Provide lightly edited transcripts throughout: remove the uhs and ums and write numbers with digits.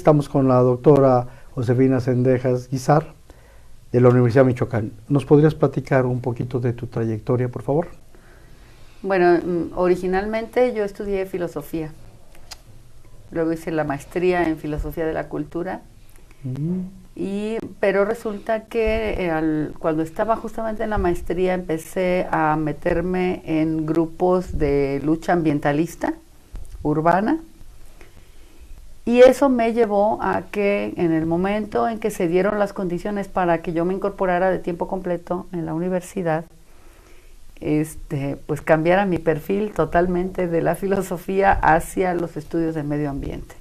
Estamos con la doctora Josefina Cendejas Guizar de la Universidad de Michoacán. ¿Nos podrías platicar un poquito de tu trayectoria, por favor? Bueno, originalmente yo estudié filosofía. Luego hice la maestría en filosofía de la cultura. Pero resulta que cuando estaba justamente en la maestría empecé a meterme en grupos de lucha ambientalista urbana. Y eso me llevó a que en el momento en que se dieron las condiciones para que yo me incorporara de tiempo completo en la universidad, pues cambiara mi perfil totalmente de la filosofía hacia los estudios de medio ambiente.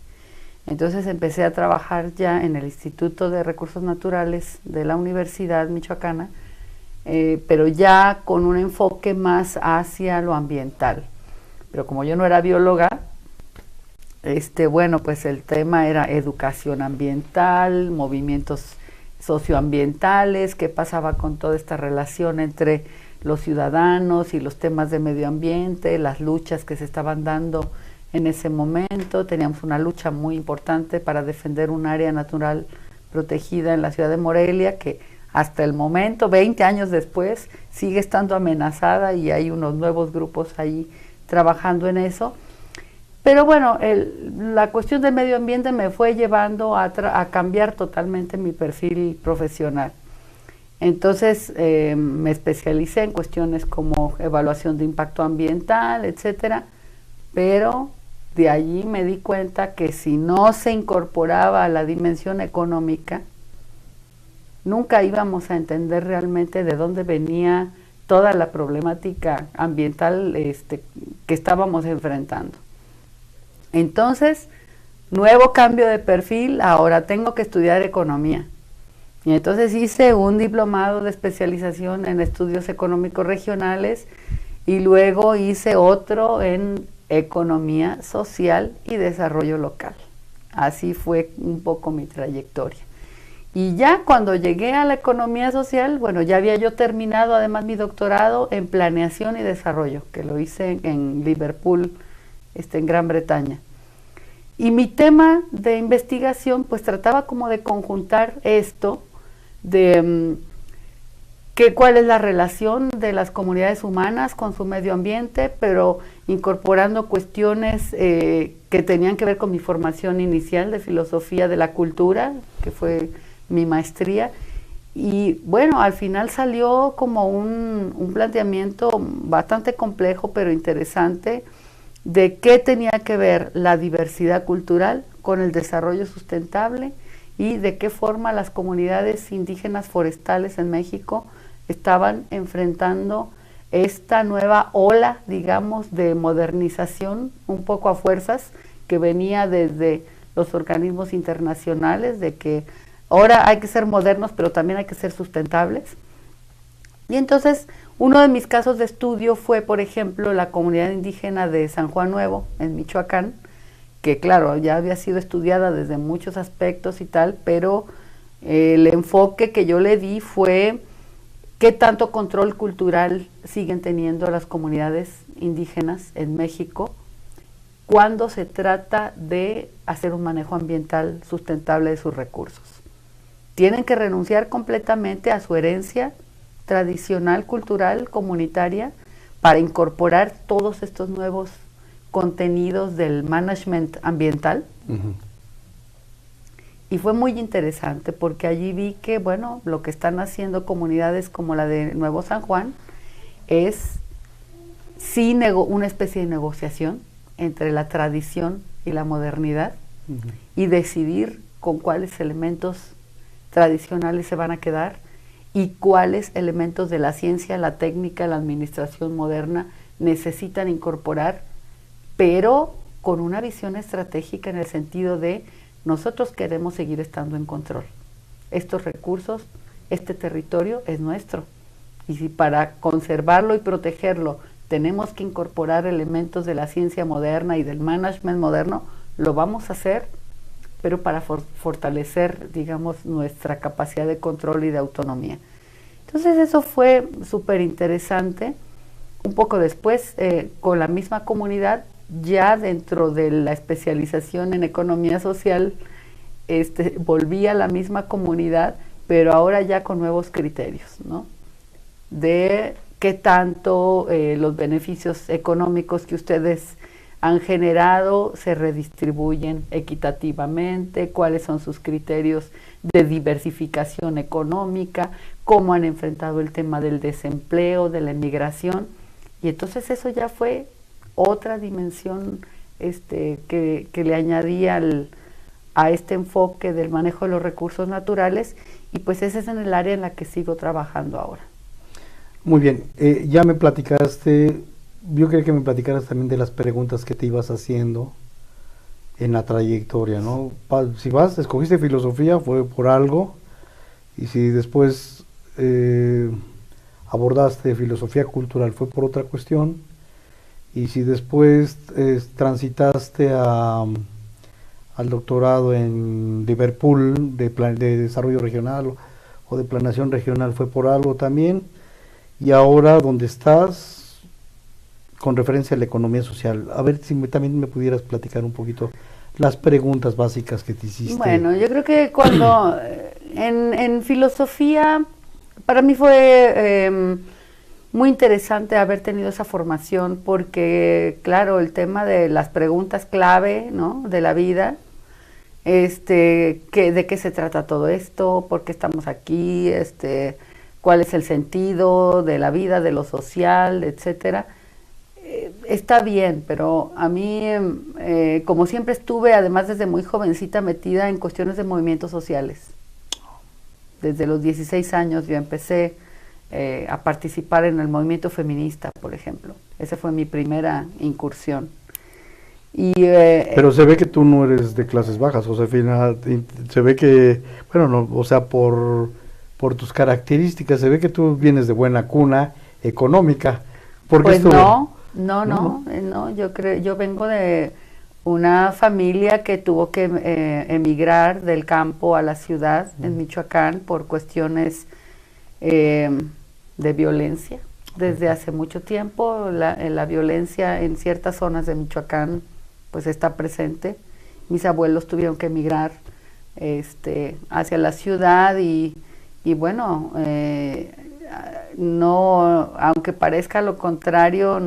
Entonces empecé a trabajar ya en el Instituto de Recursos Naturales de la Universidad Michoacana, pero ya con un enfoque más hacia lo ambiental. Pero como yo no era bióloga, bueno, pues el tema era educación ambiental, movimientos socioambientales, qué pasaba con toda esta relación entre los ciudadanos y los temas de medio ambiente, las luchas que se estaban dando en ese momento. Teníamos una lucha muy importante para defender un área natural protegida en la ciudad de Morelia, que hasta el momento, 20 años después, sigue estando amenazada y hay unos nuevos grupos ahí trabajando en eso. Pero bueno, la cuestión del medio ambiente me fue llevando a cambiar totalmente mi perfil profesional. Entonces me especialicé en cuestiones como evaluación de impacto ambiental, etcétera, pero de allí me di cuenta que si no se incorporaba a la dimensión económica, nunca íbamos a entender realmente de dónde venía toda la problemática ambiental que estábamos enfrentando. Entonces, nuevo cambio de perfil, ahora tengo que estudiar economía. Y entonces hice un diplomado de especialización en estudios económicos regionales y luego hice otro en economía social y desarrollo local. Así fue un poco mi trayectoria. Y ya cuando llegué a la economía social, bueno, ya había yo terminado además mi doctorado en planeación y desarrollo, que lo hice en Liverpool, en Gran Bretaña. Y mi tema de investigación pues trataba como de conjuntar esto de cuál es la relación de las comunidades humanas con su medio ambiente, pero incorporando cuestiones que tenían que ver con mi formación inicial de filosofía de la cultura, que fue mi maestría. Y bueno, al final salió como un planteamiento bastante complejo, pero interesante, de qué tenía que ver la diversidad cultural con el desarrollo sustentable y de qué forma las comunidades indígenas forestales en México estaban enfrentando esta nueva ola, digamos, de modernización, un poco a fuerzas, que venía desde los organismos internacionales, de que ahora hay que ser modernos, pero también hay que ser sustentables. Y entonces, uno de mis casos de estudio fue, por ejemplo, la comunidad indígena de San Juan Nuevo, en Michoacán, que claro, ya había sido estudiada desde muchos aspectos y tal, pero el enfoque que yo le di fue qué tanto control cultural siguen teniendo las comunidades indígenas en México cuando se trata de hacer un manejo ambiental sustentable de sus recursos. Tienen que renunciar completamente a su herencia tradicional, cultural, comunitaria, para incorporar todos estos nuevos contenidos del management ambiental. Y fue muy interesante porque allí vi que, bueno, lo que están haciendo comunidades como la de Nuevo San Juan es sí una especie de negociación entre la tradición y la modernidad y decidir con cuáles elementos tradicionales se van a quedar y cuáles elementos de la ciencia, la técnica, la administración moderna necesitan incorporar, pero con una visión estratégica en el sentido de nosotros queremos seguir estando en control. Estos recursos, este territorio es nuestro. Y si para conservarlo y protegerlo tenemos que incorporar elementos de la ciencia moderna y del management moderno, lo vamos a hacer, pero para fortalecer, digamos, nuestra capacidad de control y de autonomía. Entonces eso fue súper interesante. Un poco después, con la misma comunidad, ya dentro de la especialización en economía social, volví a la misma comunidad, pero ahora ya con nuevos criterios, ¿no? De qué tanto los beneficios económicos que ustedes han generado se redistribuyen equitativamente, cuáles son sus criterios de diversificación económica, cómo han enfrentado el tema del desempleo, de la emigración, y entonces eso ya fue otra dimensión que le añadía a este enfoque del manejo de los recursos naturales, y pues ese es en el área en la que sigo trabajando ahora. Muy bien, ya me platicaste, yo quería que me platicaras también de las preguntas que te ibas haciendo en la trayectoria, ¿no? Si escogiste filosofía fue por algo, y si después abordaste filosofía cultural fue por otra cuestión, y si después transitaste al doctorado en Liverpool de desarrollo regional o de planeación regional fue por algo también, y ahora donde estás con referencia a la economía social. A ver si también me pudieras platicar un poquito las preguntas básicas que te hiciste. Bueno, yo creo que cuando en filosofía para mí fue muy interesante haber tenido esa formación, porque claro, el tema de las preguntas clave, ¿no?, de la vida, de qué se trata todo esto, por qué estamos aquí, cuál es el sentido de la vida, de lo social, etcétera. Está bien, pero a mí, como siempre estuve, además desde muy jovencita, metida en cuestiones de movimientos sociales. Desde los 16 años yo empecé a participar en el movimiento feminista, por ejemplo. Esa fue mi primera incursión. Pero se ve que tú no eres de clases bajas, Josefina. Se ve que, bueno, no, o sea, por tus características, se ve que tú vienes de buena cuna económica. Pues no, yo vengo de una familia que tuvo que emigrar del campo a la ciudad en Michoacán por cuestiones de violencia. Desde hace mucho tiempo la violencia en ciertas zonas de Michoacán pues está presente. Mis abuelos tuvieron que emigrar hacia la ciudad y bueno, no, aunque parezca lo contrario,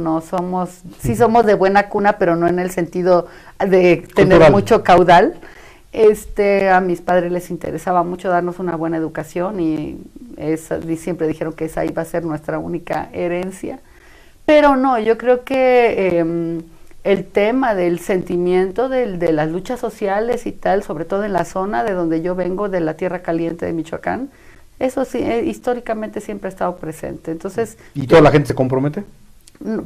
sí somos de buena cuna, pero no en el sentido de tener mucho caudal. A mis padres les interesaba mucho darnos una buena educación y siempre dijeron que esa iba a ser nuestra única herencia. Pero no, yo creo que el tema del sentimiento de las luchas sociales y tal, sobre todo en la zona de donde yo vengo, de la Tierra Caliente de Michoacán, eso sí, históricamente siempre ha estado presente. Entonces, ¿y toda la gente se compromete?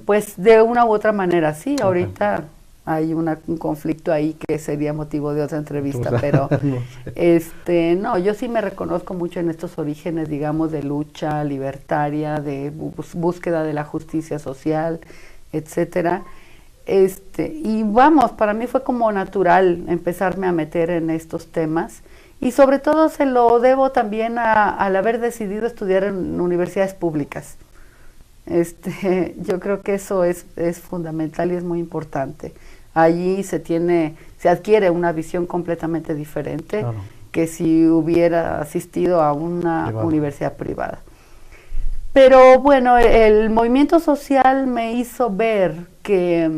Pues de una u otra manera, sí. Okay. Ahorita hay un conflicto ahí que sería motivo de otra entrevista, pero no, yo sí me reconozco mucho en estos orígenes, digamos, de lucha libertaria, de búsqueda de la justicia social, etcétera. Y vamos, para mí fue como natural empezarme a meter en estos temas. Y sobre todo se lo debo también al haber decidido estudiar en universidades públicas. Yo creo que eso es fundamental y es muy importante. Allí se adquiere una visión completamente diferente, claro, que si hubiera asistido a una universidad privada. Pero bueno, el movimiento social me hizo ver que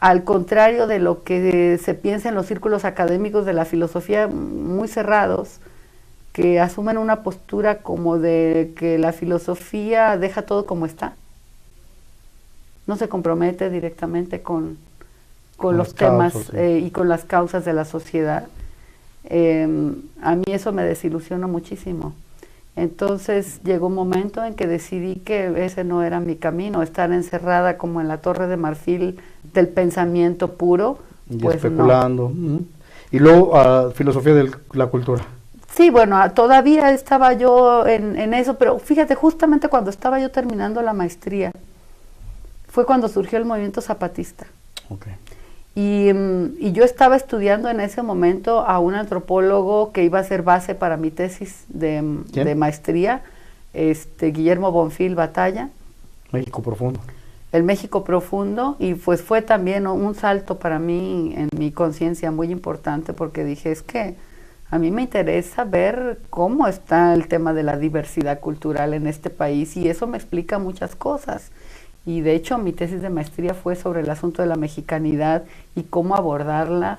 al contrario de lo que se piensa en los círculos académicos de la filosofía muy cerrados, que asumen una postura como de que la filosofía deja todo como está, no se compromete directamente con los temas y con las causas de la sociedad. A mí eso me desilusionó muchísimo. Entonces llegó un momento en que decidí que ese no era mi camino, estar encerrada como en la Torre de Marfil del pensamiento puro. Y pues especulando. No. Y luego filosofía de la cultura. Sí, bueno, todavía estaba yo en eso, pero fíjate, justamente cuando estaba yo terminando la maestría, fue cuando surgió el movimiento zapatista. Okay. Y yo estaba estudiando en ese momento a un antropólogo que iba a ser base para mi tesis de maestría, Guillermo Bonfil Batalla. México Profundo. el México profundo, y pues fue también un salto para mí en mi conciencia muy importante, porque dije, es que a mí me interesa ver cómo está el tema de la diversidad cultural en este país, y eso me explica muchas cosas. Y de hecho mi tesis de maestría fue sobre el asunto de la mexicanidad y cómo abordarla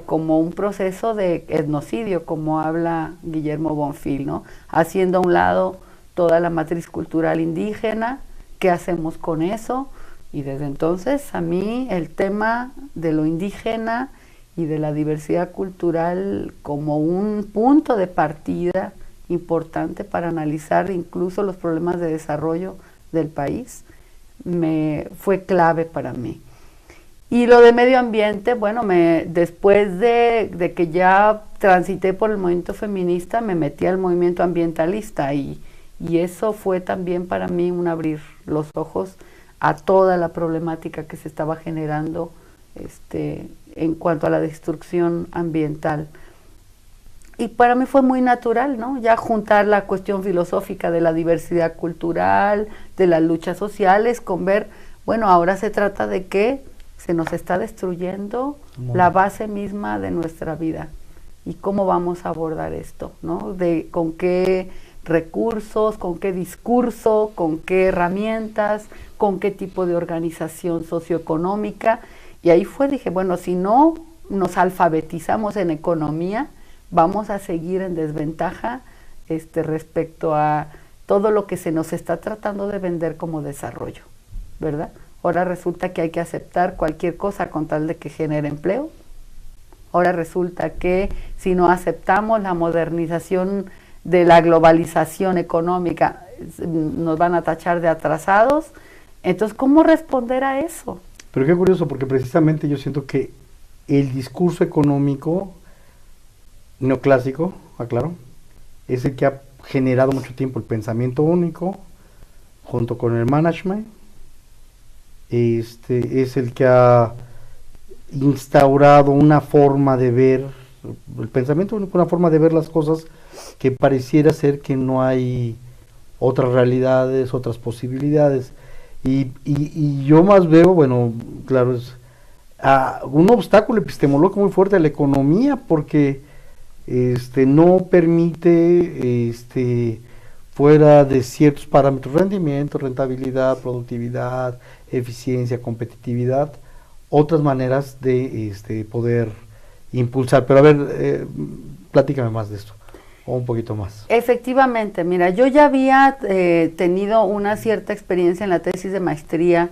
como un proceso de etnocidio, como habla Guillermo Bonfil, ¿no? Haciendo a un lado toda la matriz cultural indígena, ¿qué hacemos con eso? Y desde entonces a mí el tema de lo indígena y de la diversidad cultural como un punto de partida importante para analizar incluso los problemas de desarrollo del país, fue clave para mí. Y lo de medio ambiente, bueno, después de que ya transité por el movimiento feminista, me metí al movimiento ambientalista y eso fue también para mí un abrir los ojos a toda la problemática que se estaba generando en cuanto a la destrucción ambiental. Y para mí fue muy natural, ¿no? Ya juntar la cuestión filosófica de la diversidad cultural, de las luchas sociales, con ver, bueno, ahora se trata de que se nos está destruyendo la base misma de nuestra vida. ¿Y cómo vamos a abordar esto, ¿no? Con qué recursos, con qué discurso, con qué herramientas, con qué tipo de organización socioeconómica. Y ahí dije, bueno, si no nos alfabetizamos en economía, vamos a seguir en desventaja respecto a todo lo que se nos está tratando de vender como desarrollo, ¿verdad? Ahora resulta que hay que aceptar cualquier cosa con tal de que genere empleo. Ahora resulta que si no aceptamos la modernización de la globalización económica, nos van a tachar de atrasados. Entonces, ¿cómo responder a eso? Pero qué curioso, porque precisamente yo siento que el discurso económico neoclásico, aclaro, es el que ha generado mucho tiempo el pensamiento único, junto con el management. Es el que ha instaurado una forma de ver, el pensamiento único, una forma de ver las cosas que pareciera ser que no hay otras realidades, otras posibilidades. Y yo más veo, bueno, claro, es un obstáculo epistemológico muy fuerte a la economía, porque no permite, fuera de ciertos parámetros, rendimiento, rentabilidad, productividad, eficiencia, competitividad, otras maneras de poder impulsar. Pero a ver, platícame más de esto, o un poquito más. Efectivamente, mira, yo ya había tenido una cierta experiencia en la tesis de maestría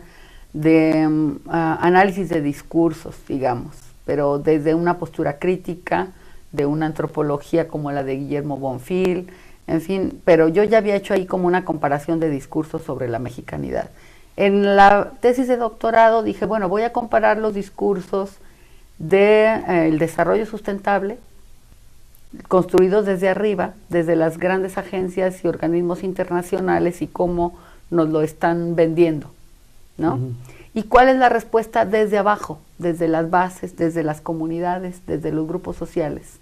de análisis de discursos, digamos, pero desde una postura crítica, de una antropología como la de Guillermo Bonfil, en fin, pero yo ya había hecho ahí como una comparación de discursos sobre la mexicanidad. En la tesis de doctorado dije, bueno, voy a comparar los discursos del desarrollo sustentable, construidos desde arriba, desde las grandes agencias y organismos internacionales, y cómo nos lo están vendiendo, ¿no? Uh-huh. ¿Y cuál es la respuesta desde abajo, desde las bases, desde las comunidades, desde los grupos sociales?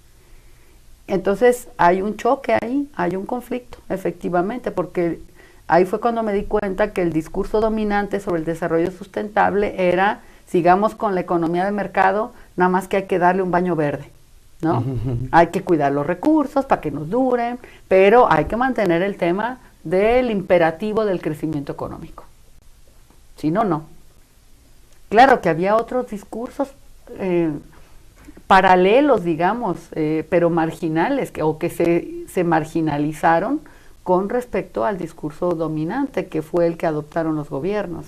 Entonces hay un choque ahí, hay un conflicto, efectivamente, porque ahí fue cuando me di cuenta que el discurso dominante sobre el desarrollo sustentable era, sigamos con la economía de mercado, nada más que hay que darle un baño verde, ¿no? Hay que cuidar los recursos para que nos duren, pero hay que mantener el tema del imperativo del crecimiento económico. Si no, no. Claro que había otros discursos paralelos, digamos, pero marginales, que se marginalizaron con respecto al discurso dominante, que fue el que adoptaron los gobiernos,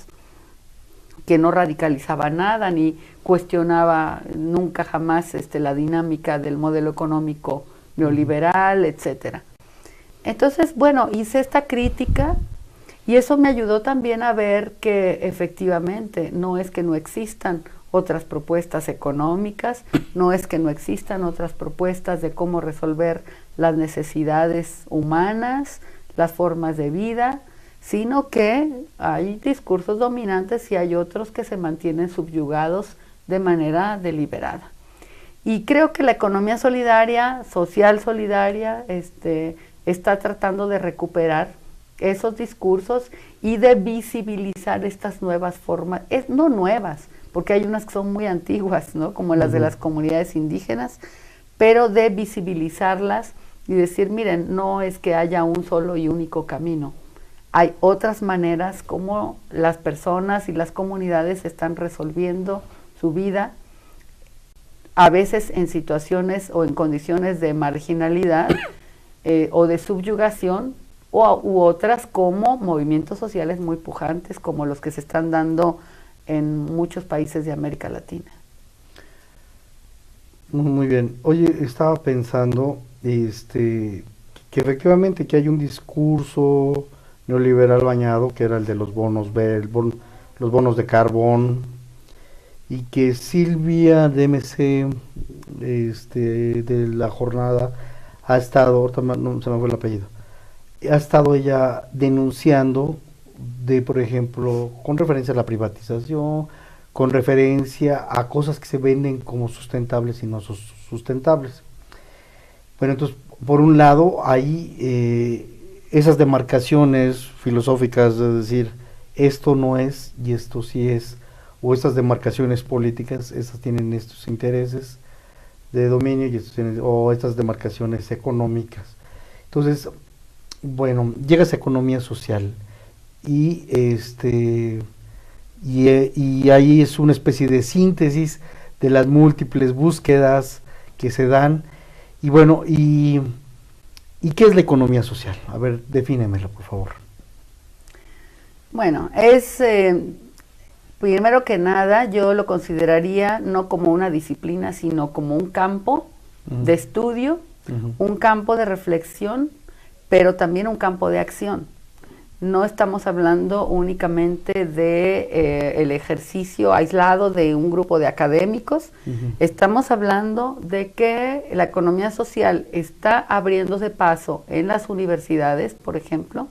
que no radicalizaba nada, ni cuestionaba nunca jamás la dinámica del modelo económico neoliberal, etcétera. Entonces, bueno, hice esta crítica y eso me ayudó también a ver que efectivamente no es que no existan otras propuestas económicas, no es que no existan otras propuestas de cómo resolver las necesidades humanas, las formas de vida, sino que hay discursos dominantes y hay otros que se mantienen subyugados de manera deliberada. Y creo que la economía solidaria, social solidaria, está tratando de recuperar esos discursos y de visibilizar estas nuevas formas, no nuevas, porque hay unas que son muy antiguas, ¿no? Como las de las comunidades indígenas, pero de visibilizarlas y decir, miren, no es que haya un solo y único camino, hay otras maneras como las personas y las comunidades están resolviendo su vida, a veces en situaciones o en condiciones de marginalidad o de subyugación, u otras como movimientos sociales muy pujantes, como los que se están dando en muchos países de América Latina. Muy bien. Oye, estaba pensando que efectivamente que hay un discurso neoliberal bañado, que era el de los bonos los bonos de carbón, y que Silvia de MC de la jornada ha estado, ahorita no se me fue el apellido, ha estado ella denunciando por ejemplo, con referencia a la privatización, con referencia a cosas que se venden como sustentables y no sustentables. Bueno, entonces, por un lado, hay esas demarcaciones filosóficas de decir, esto no es y esto sí es, o estas demarcaciones políticas, estas tienen estos intereses de dominio y o estas demarcaciones económicas. Entonces, bueno, llega esa economía social y y ahí es una especie de síntesis de las múltiples búsquedas que se dan. Y bueno, ¿y qué es la economía social? A ver, defínemela, por favor. Bueno, primero que nada, yo lo consideraría no como una disciplina, sino como un campo de estudio, un campo de reflexión, pero también un campo de acción. No estamos hablando únicamente de el ejercicio aislado de un grupo de académicos, estamos hablando de que la economía social está abriéndose paso en las universidades, por ejemplo,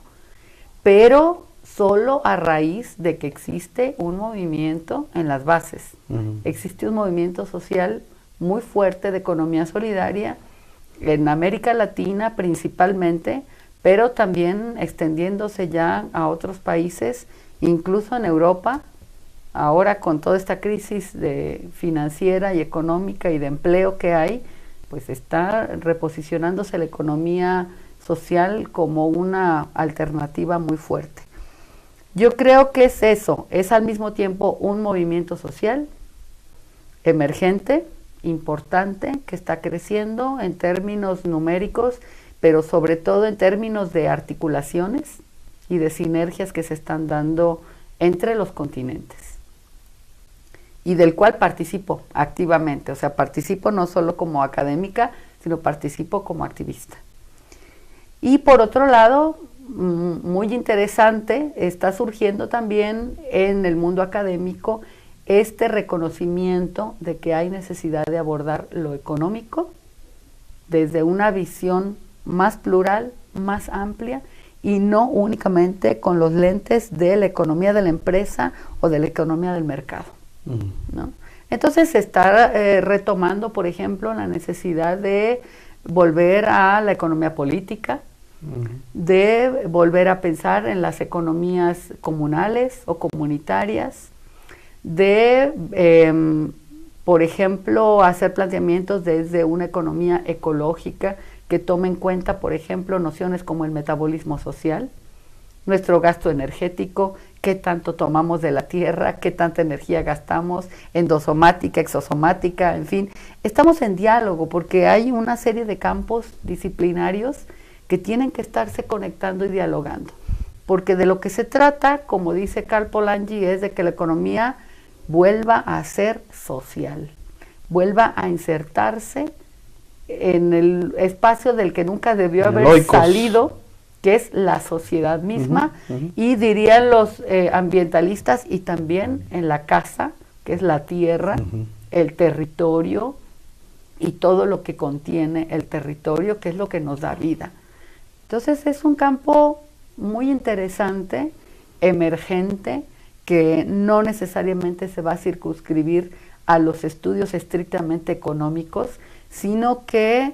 pero solo a raíz de que existe un movimiento en las bases. Existe un movimiento social muy fuerte de economía solidaria en América Latina principalmente, pero también extendiéndose ya a otros países, incluso en Europa, ahora con toda esta crisis financiera y económica y de empleo que hay, pues está reposicionándose la economía social como una alternativa muy fuerte. Yo creo que es eso, es al mismo tiempo un movimiento social emergente, importante, que está creciendo en términos numéricos, pero sobre todo en términos de articulaciones y de sinergias que se están dando entre los continentes, y del cual participo activamente, o sea, participo no solo como académica, sino participo como activista. Y por otro lado, muy interesante, está surgiendo también en el mundo académico este reconocimiento de que hay necesidad de abordar lo económico desde una visión más plural, más amplia, y no únicamente con los lentes de la economía de la empresa o de la economía del mercado, ¿no? Entonces se está retomando, por ejemplo, la necesidad de volver a la economía política, de volver a pensar en las economías comunales o comunitarias, de, por ejemplo, hacer planteamientos desde una economía ecológica que tome en cuenta, por ejemplo, nociones como el metabolismo social, nuestro gasto energético, qué tanto tomamos de la tierra, qué tanta energía gastamos, endosomática, exosomática, en fin. Estamos en diálogo porque hay una serie de campos disciplinarios que tienen que estarse conectando y dialogando. Porque de lo que se trata, como dice Karl Polanyi, es de que la economía vuelva a ser social, vuelva a insertarse en el espacio del que nunca debió haber salido, que es la sociedad misma, y dirían los ambientalistas, y también en la casa, que es la tierra, el territorio, y todo lo que contiene el territorio, que es lo que nos da vida. Entonces es un campo muy interesante, emergente, que no necesariamente se va a circunscribir a los estudios estrictamente económicos, sino que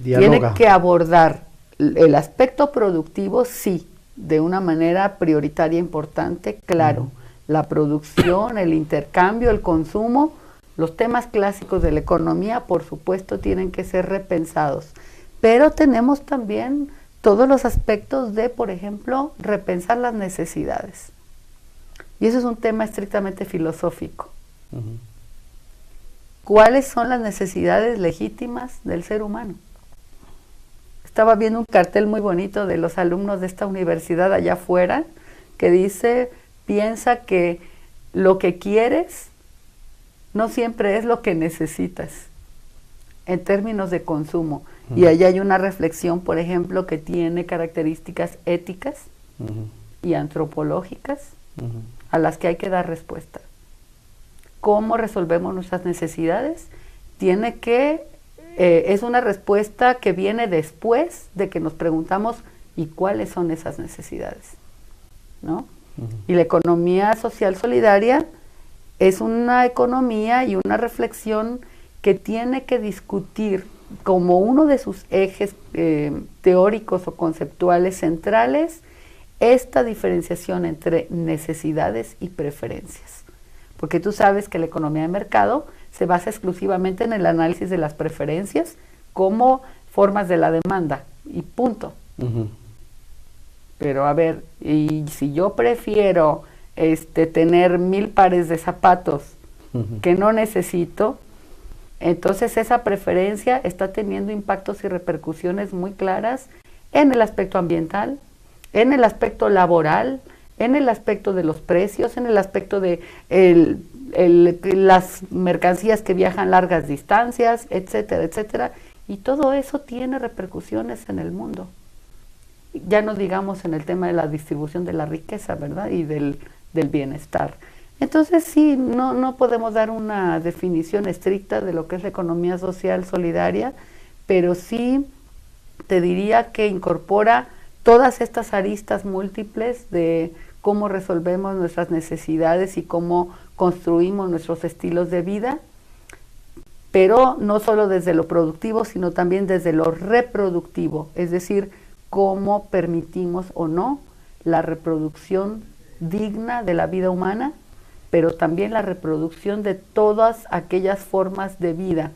tiene que abordar el aspecto productivo, sí, de una manera prioritaria importante, claro, la producción, el intercambio, el consumo, los temas clásicos de la economía, por supuesto, tienen que ser repensados, pero tenemos también todos los aspectos de, por ejemplo, repensar las necesidades. Y eso es un tema estrictamente filosófico. ¿Cuáles son las necesidades legítimas del ser humano? Estaba viendo un cartel muy bonito de los alumnos de esta universidad allá afuera que dice, piensa que lo que quieres no siempre es lo que necesitas en términos de consumo. Y allá hay una reflexión, por ejemplo, que tiene características éticas y antropológicas a las que hay que dar respuesta. ¿Cómo resolvemos nuestras necesidades? Es una respuesta que viene después de que nos preguntamos ¿y cuáles son esas necesidades? ¿No? Y la economía social solidaria es una economía y una reflexión que tiene que discutir como uno de sus ejes teóricos o conceptuales centrales esta diferenciación entre necesidades y preferencias. Porque tú sabes que la economía de mercado se basa exclusivamente en el análisis de las preferencias como formas de la demanda y punto. Pero a ver, y si yo prefiero tener 1000 pares de zapatos que no necesito, entonces esa preferencia está teniendo impactos y repercusiones muy claras en el aspecto ambiental, en el aspecto laboral, en el aspecto de los precios, en el aspecto de las mercancías que viajan largas distancias, etcétera, etcétera. Y todo eso tiene repercusiones en el mundo. Ya no digamos en el tema de la distribución de la riqueza, ¿verdad? Y del bienestar. Entonces sí, no podemos dar una definición estricta de lo que es la economía social solidaria, pero sí te diría que incorpora todas estas aristas múltiples de cómo resolvemos nuestras necesidades y cómo construimos nuestros estilos de vida, pero no solo desde lo productivo, sino también desde lo reproductivo, es decir, cómo permitimos o no la reproducción digna de la vida humana, pero también la reproducción de todas aquellas formas de vida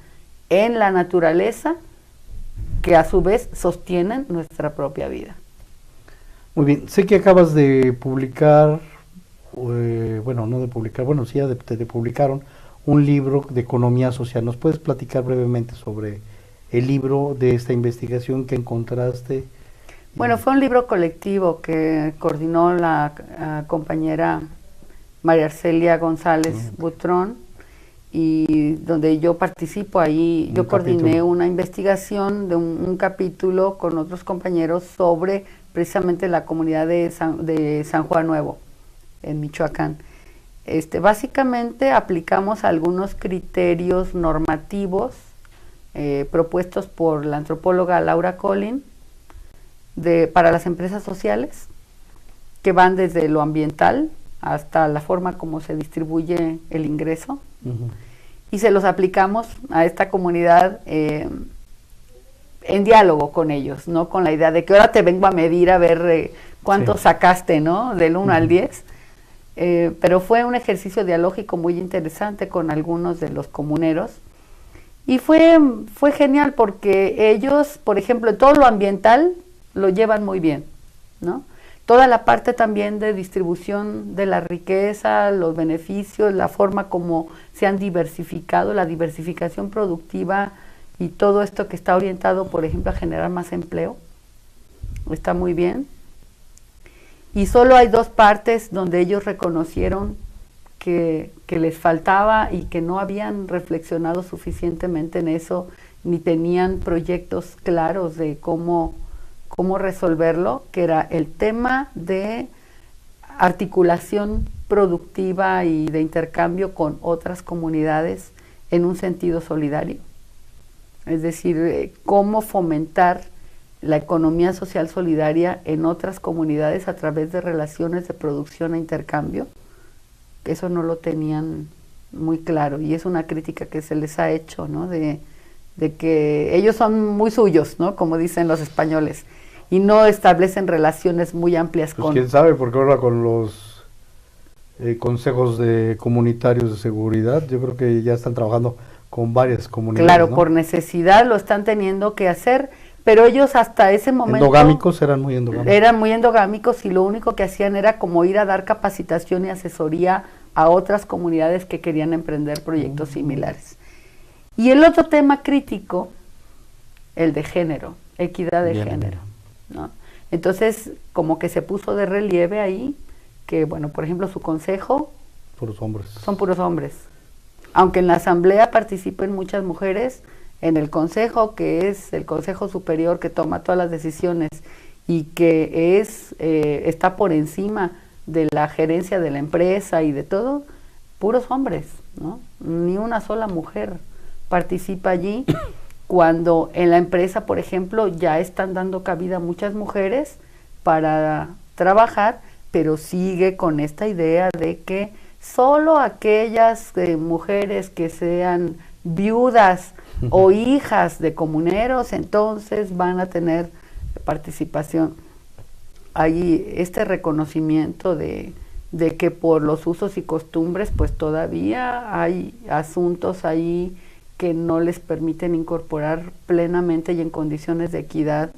en la naturaleza que a su vez sostienen nuestra propia vida. Muy bien, sé que acabas de publicar, te publicaron un libro de economía social. ¿Nos puedes platicar brevemente sobre el libro de esta investigación que encontraste? Bueno, fue un libro colectivo que coordinó la compañera María Arcelia González Butrón, y donde yo participo ahí. Yo coordiné una investigación de un capítulo con otros compañeros sobre precisamente la comunidad de San Juan Nuevo, en Michoacán. Básicamente aplicamos algunos criterios normativos propuestos por la antropóloga Laura Collin para las empresas sociales, que van desde lo ambiental hasta la forma como se distribuye el ingreso, y se los aplicamos a esta comunidad en diálogo con ellos, no con la idea de que ahora te vengo a medir a ver cuánto sacaste, ¿no? Del 1 al 10, pero fue un ejercicio dialógico muy interesante con algunos de los comuneros, y fue genial porque ellos, por ejemplo, todo lo ambiental lo llevan muy bien, ¿no? Toda la parte también de distribución de la riqueza, los beneficios, la forma como se han diversificado, la diversificación productiva y todo esto que está orientado, por ejemplo, a generar más empleo, está muy bien. Y solo hay 2 partes donde ellos reconocieron que les faltaba y que no habían reflexionado suficientemente en eso, ni tenían proyectos claros de cómo resolverlo, que era el tema de articulación productiva y de intercambio con otras comunidades en un sentido solidario. Es decir, cómo fomentar la economía social solidaria en otras comunidades a través de relaciones de producción e intercambio. Eso no lo tenían muy claro, y es una crítica que se les ha hecho, ¿no? De que ellos son muy suyos, ¿no? Como dicen los españoles, y no establecen relaciones muy amplias Pues con... quién sabe, porque ahora con los consejos comunitarios de seguridad, yo creo que ya están trabajando con varias comunidades, Claro, ¿no? por necesidad lo están teniendo que hacer, pero ellos hasta ese momento... Endogámicos, eran muy endogámicos. Eran muy endogámicos y lo único que hacían era como ir a dar capacitación y asesoría a otras comunidades que querían emprender proyectos similares. Y el otro tema crítico, el de género, equidad de Bien. género, ¿no? Entonces, como que se puso de relieve ahí que, bueno, por ejemplo, su consejo Puros hombres. son puros hombres. Aunque en la asamblea participen muchas mujeres, en el consejo, que es el consejo superior que toma todas las decisiones y que está por encima de la gerencia de la empresa y de todo, puros hombres, ¿no? Ni una sola mujer participa allí, cuando en la empresa, por ejemplo, ya están dando cabida a muchas mujeres para trabajar, pero sigue con esta idea de que solo aquellas mujeres que sean viudas o hijas de comuneros, entonces van a tener participación. Hay este reconocimiento de que por los usos y costumbres, pues todavía hay asuntos ahí que no les permiten incorporar plenamente y en condiciones de equidad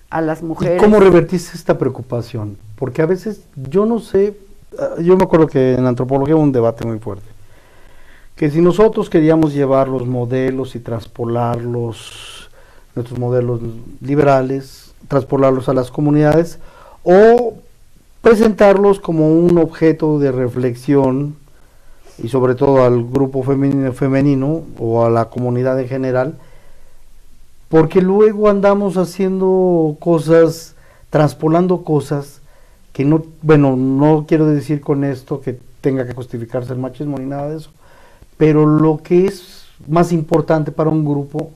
a las mujeres. ¿Y cómo revertiste esta preocupación? Porque a veces, yo no sé, yo me acuerdo que en antropología hubo un debate muy fuerte, que si nosotros queríamos llevar los modelos y traspolarlos, nuestros modelos liberales, traspolarlos a las comunidades, o presentarlos como un objeto de reflexión, y sobre todo al grupo femenino o a la comunidad en general, porque luego andamos haciendo cosas, traspolando cosas que no, bueno, no quiero decir con esto que tenga que justificarse el machismo ni nada de eso, pero lo que es más importante para un grupo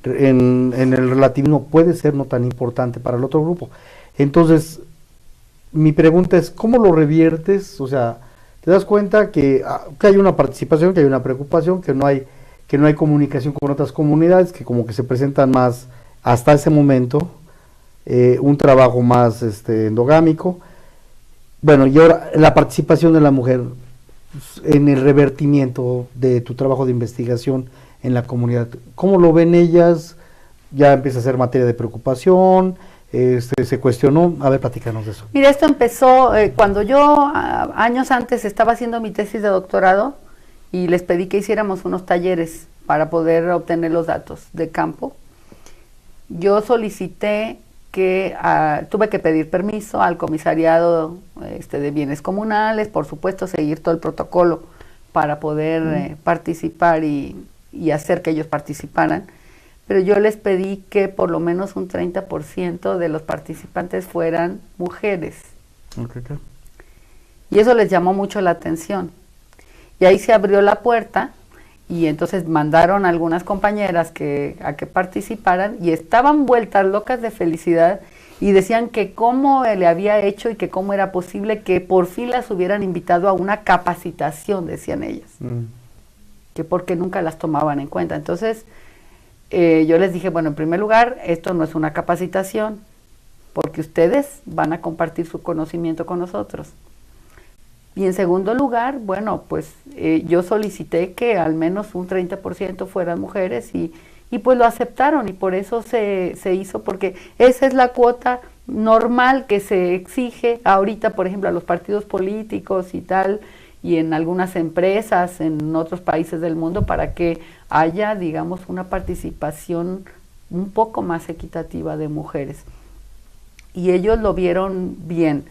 en el relativismo puede ser no tan importante para el otro grupo. Entonces, mi pregunta es, ¿cómo lo reviertes? O sea, te das cuenta que hay una participación, que hay una preocupación, que no hay comunicación con otras comunidades, que como que se presentan más, hasta ese momento, un trabajo más endogámico. Bueno, y ahora la participación de la mujer en el revertimiento de tu trabajo de investigación en la comunidad. ¿Cómo lo ven ellas? Ya empieza a ser materia de preocupación, se cuestionó. A ver, platícanos de eso. Mira, esto empezó cuando yo años antes estaba haciendo mi tesis de doctorado y les pedí que hiciéramos unos talleres para poder obtener los datos de campo. Yo solicité que tuve que pedir permiso al comisariado de bienes comunales, por supuesto seguir todo el protocolo para poder participar y hacer que ellos participaran, pero yo les pedí que por lo menos un 30% de los participantes fueran mujeres. Okay. Y eso les llamó mucho la atención. Y ahí se abrió la puerta y entonces mandaron a algunas compañeras a que participaran y estaban vueltas locas de felicidad y decían que cómo le había hecho y que cómo era posible que por fin las hubieran invitado a una capacitación, decían ellas, que porque nunca las tomaban en cuenta. Entonces yo les dije, bueno, en primer lugar, esto no es una capacitación, porque ustedes van a compartir su conocimiento con nosotros. Y en segundo lugar, bueno, pues yo solicité que al menos un 30% fueran mujeres y pues lo aceptaron y por eso se hizo, porque esa es la cuota normal que se exige ahorita, por ejemplo, a los partidos políticos y tal, y en algunas empresas en otros países del mundo para que haya, digamos, una participación un poco más equitativa de mujeres. Y ellos lo vieron bien.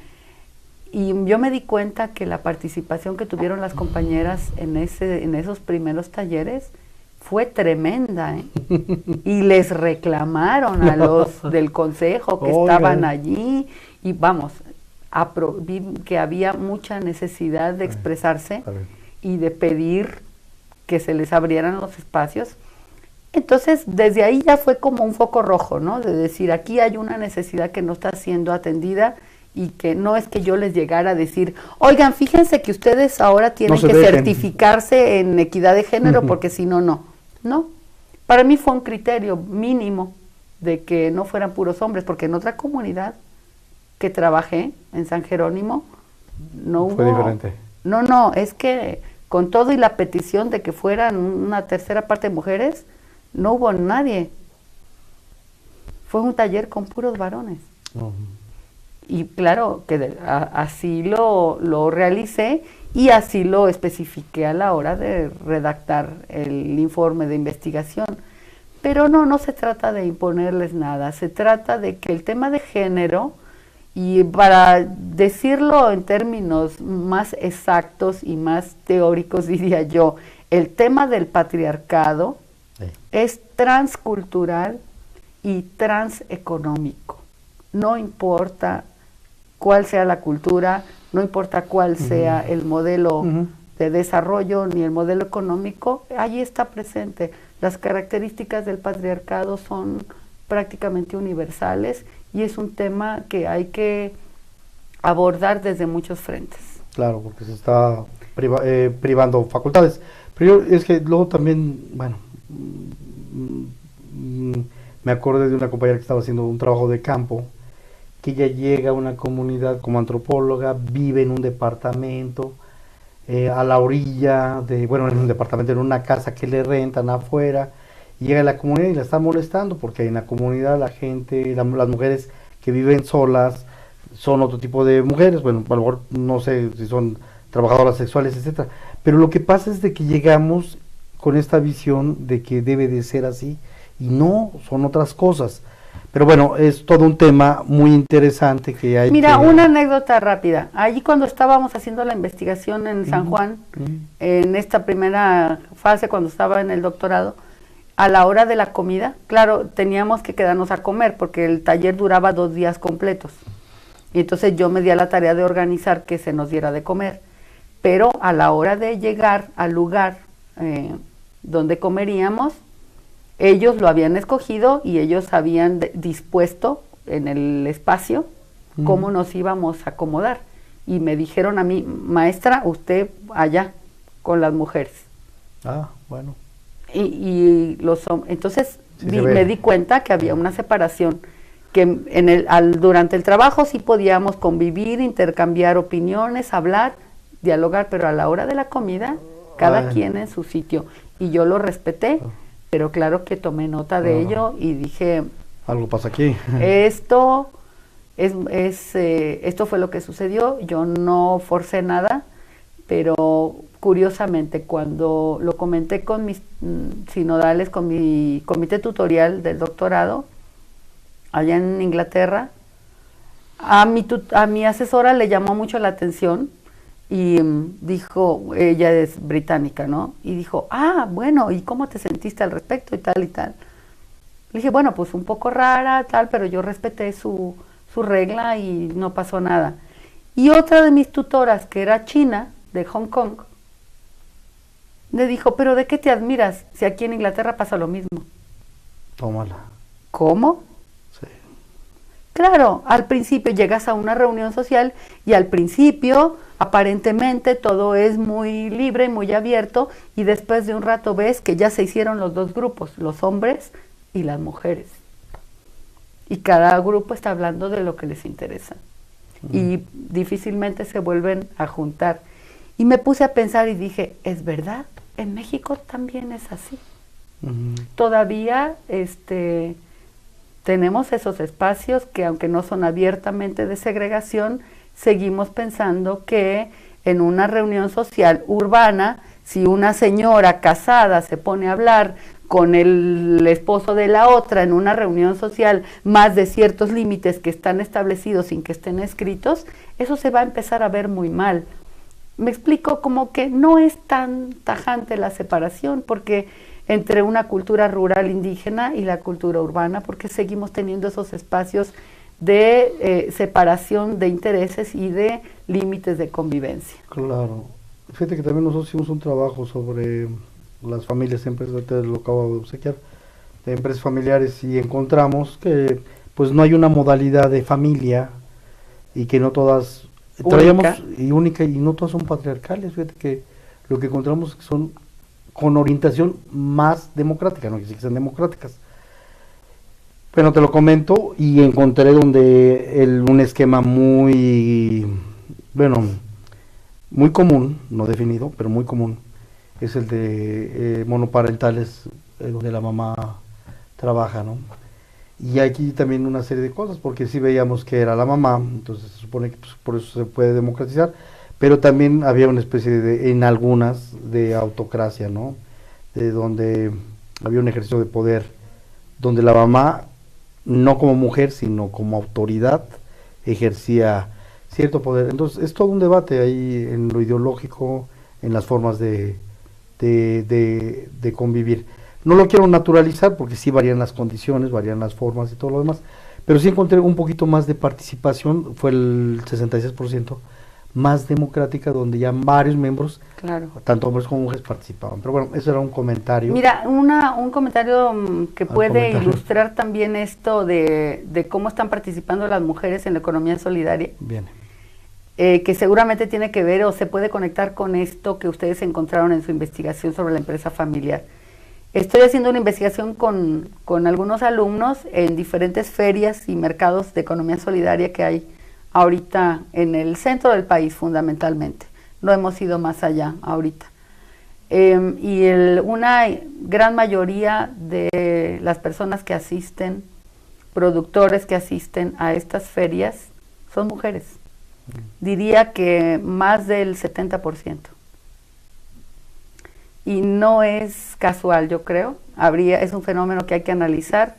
Y yo me di cuenta que la participación que tuvieron las compañeras en esos primeros talleres fue tremenda, ¿eh? Y les reclamaron a los del consejo que estaban allí y vamos, vi que había mucha necesidad de expresarse y de pedir que se les abrieran los espacios. Entonces, desde ahí ya fue como un foco rojo, ¿no? De decir, aquí hay una necesidad que no está siendo atendida y que no es que yo les llegara a decir, oigan, fíjense que ustedes ahora tienen que certificarse en equidad de género porque si no, no. No, para mí fue un criterio mínimo de que no fueran puros hombres, porque en otra comunidad que trabajé, en San Jerónimo, no hubo... Fue diferente. No, es que con todo y la petición de que fueran una tercera parte de mujeres, no hubo nadie. Fue un taller con puros varones. Y claro, que así lo realicé y así lo especifiqué a la hora de redactar el informe de investigación. Pero no se trata de imponerles nada, se trata de que el tema de género, y para decirlo en términos más exactos y más teóricos, diría yo, el tema del patriarcado es transcultural y transeconómico. No importa cuál sea la cultura, no importa cuál sea el modelo de desarrollo ni el modelo económico, allí está presente. Las características del patriarcado son prácticamente universales y es un tema que hay que abordar desde muchos frentes. Claro, porque se está privando facultades. Pero yo, es que luego también, bueno, me acordé de una compañera que estaba haciendo un trabajo de campo, que ella llega a una comunidad como antropóloga, vive en un departamento, a la orilla de, bueno, en un departamento, en una casa que le rentan afuera, y llega a la comunidad y la está molestando, porque en la comunidad la gente, las mujeres que viven solas, son otro tipo de mujeres, bueno, a lo mejor no sé si son trabajadoras sexuales, etcétera, pero lo que pasa es de que llegamos con esta visión de que debe de ser así, y no, son otras cosas. Pero bueno, es todo un tema muy interesante que hay. Mira, una anécdota rápida. Allí cuando estábamos haciendo la investigación en San Juan, en esta primera fase, cuando estaba en el doctorado, a la hora de la comida, claro, teníamos que quedarnos a comer porque el taller duraba 2 días completos. Y entonces yo me di a la tarea de organizar que se nos diera de comer. Pero a la hora de llegar al lugar donde comeríamos, ellos lo habían escogido y ellos habían dispuesto en el espacio cómo nos íbamos a acomodar. Y me dijeron a mí, maestra, usted allá con las mujeres. Ah, bueno. Y entonces me di cuenta que había una separación, que durante el trabajo sí podíamos convivir, intercambiar opiniones, hablar, dialogar, pero a la hora de la comida, cada quien en su sitio. Y yo lo respeté. Pero claro que tomé nota de ello y dije... Algo pasa aquí. Esto fue lo que sucedió, yo no forcé nada, pero curiosamente cuando lo comenté con mis sinodales, con mi comité tutorial del doctorado, allá en Inglaterra, a mi asesora le llamó mucho la atención y dijo, ella es británica, ¿no? Y dijo, bueno, ¿y cómo te sentiste al respecto? Y tal y tal. Le dije, bueno, pues un poco rara, tal, pero yo respeté su regla y no pasó nada. Y otra de mis tutoras, que era china, de Hong Kong, le dijo, ¿pero de qué te admiras si aquí en Inglaterra pasa lo mismo? Tómala. ¿Cómo? Sí. Claro, al principio llegas a una reunión social y al principio aparentemente todo es muy libre, muy abierto, y después de un rato ves que ya se hicieron los 2 grupos, los hombres y las mujeres. Y cada grupo está hablando de lo que les interesa. Y difícilmente se vuelven a juntar. Y me puse a pensar y dije, es verdad, en México también es así. Todavía tenemos esos espacios que, aunque no son abiertamente de segregación, seguimos pensando que en una reunión social urbana, si una señora casada se pone a hablar con el esposo de la otra en una reunión social más de ciertos límites que están establecidos sin que estén escritos, eso se va a empezar a ver muy mal. Me explico, como que no es tan tajante la separación, porque entre una cultura rural indígena y la cultura urbana, porque seguimos teniendo esos espacios de separación de intereses y de límites de convivencia. Claro. Fíjate que también nosotros hicimos un trabajo sobre las familias, empresas, te lo acabo de obsequiar, de empresas familiares, y encontramos que pues no hay una modalidad de familia y que no todas única y no todas son patriarcales. Fíjate que lo que encontramos es que son con orientación más democrática, no quiere decir que sean democráticas. Bueno, te lo comento y encontré donde un esquema muy, bueno, muy común, no definido, pero muy común, es el de monoparentales, donde la mamá trabaja, ¿no? Y aquí también una serie de cosas, porque sí veíamos que era la mamá, entonces se supone que pues, por eso se puede democratizar, pero también había una especie de, en algunas, de autocracia, ¿no? De donde había un ejercicio de poder, donde la mamá, no como mujer, sino como autoridad, ejercía cierto poder. Entonces es todo un debate ahí en lo ideológico, en las formas de convivir. No lo quiero naturalizar porque sí varían las condiciones, varían las formas y todo lo demás, pero sí encontré un poquito más de participación, fue el 66% más democrática, donde ya varios miembros, Claro. tanto hombres como mujeres, participaban. Pero bueno, eso era un comentario. Mira, un comentario que puede ilustrar también esto de cómo están participando las mujeres en la economía solidaria. Bien. Que seguramente tiene que ver o se puede conectar con esto que ustedes encontraron en su investigación sobre la empresa familiar. Estoy haciendo una investigación con algunos alumnos en diferentes ferias y mercados de economía solidaria que hay ahorita en el centro del país fundamentalmente. No hemos ido más allá ahorita. Y una gran mayoría de las personas que asisten, productores que asisten a estas ferias, son mujeres. Diría que más del 70%. Y no es casual, yo creo. Es un fenómeno que hay que analizar,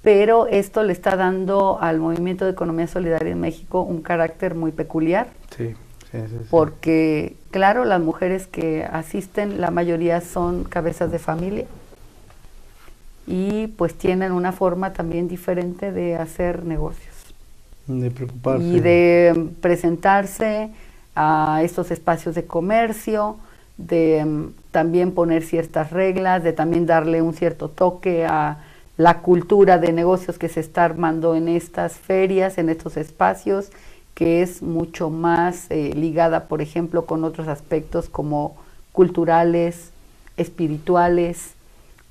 pero esto le está dando al movimiento de economía solidaria en México un carácter muy peculiar. Sí. Porque, claro, las mujeres que asisten, la mayoría son cabezas de familia y pues tienen una forma también diferente de hacer negocios. De preocuparse. Y de presentarse a estos espacios de comercio, de también poner ciertas reglas, de también darle un cierto toque a la cultura de negocios que se está armando en estas ferias, en estos espacios, que es mucho más ligada, por ejemplo, con otros aspectos como culturales, espirituales,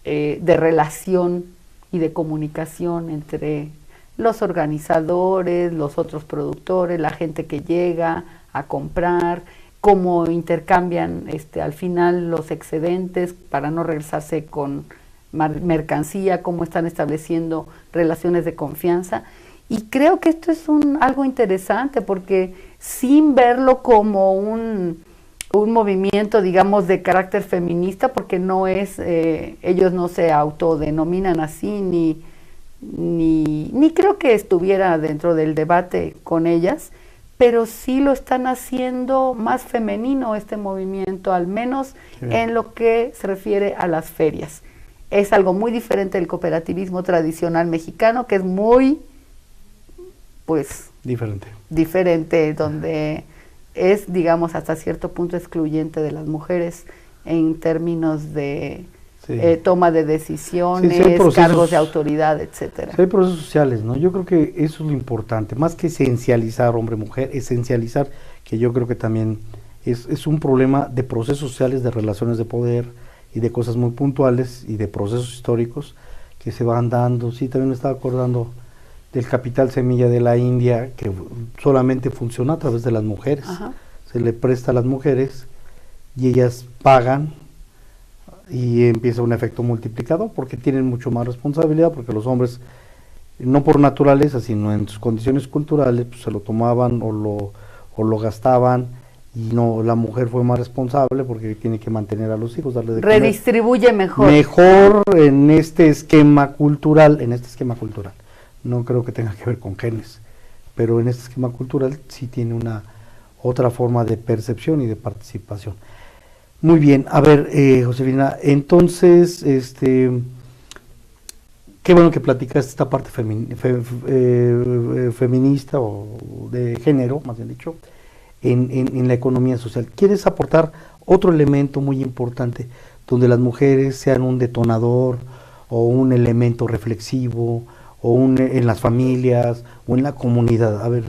de relación y de comunicación entre los organizadores, los otros productores, la gente que llega a comprar, cómo intercambian al final los excedentes para no regresarse con mercancía, cómo están estableciendo relaciones de confianza. Y creo que esto es algo interesante porque sin verlo como un movimiento, digamos, de carácter feminista, porque no es, ellos no se autodenominan así, ni creo que estuviera dentro del debate con ellas, pero sí lo están haciendo más femenino este movimiento, al menos en lo que se refiere a las ferias. Es algo muy diferente del cooperativismo tradicional mexicano, que es muy... pues diferente, donde es, digamos, hasta cierto punto excluyente de las mujeres en términos de toma de decisiones, cargos de autoridad, etcétera. Sí, hay procesos sociales, ¿no? Yo creo que eso es lo importante, más que esencializar hombre-mujer, esencializar, que yo creo que también es un problema de procesos sociales, de relaciones de poder y de cosas muy puntuales y de procesos históricos que se van dando. Sí, también me estaba acordando del capital semilla de la India, que solamente funciona a través de las mujeres. Ajá. Se le presta a las mujeres y ellas pagan y empieza un efecto multiplicador porque tienen mucho más responsabilidad, porque los hombres, no por naturaleza, sino en sus condiciones culturales, pues se lo tomaban o lo gastaban, y no, la mujer fue más responsable porque tiene que mantener a los hijos, darle de comer. Redistribuye mejor. Mejor en este esquema cultural, No creo que tenga que ver con genes, pero en este esquema cultural sí tiene una otra forma de percepción y de participación. Muy bien, a ver, Josefina, entonces, qué bueno que platicaste esta parte feminista o de género, más bien dicho, en la economía social. ¿Quieres aportar otro elemento muy importante donde las mujeres sean un detonador o un elemento reflexivo, o en las familias o en la comunidad? A ver,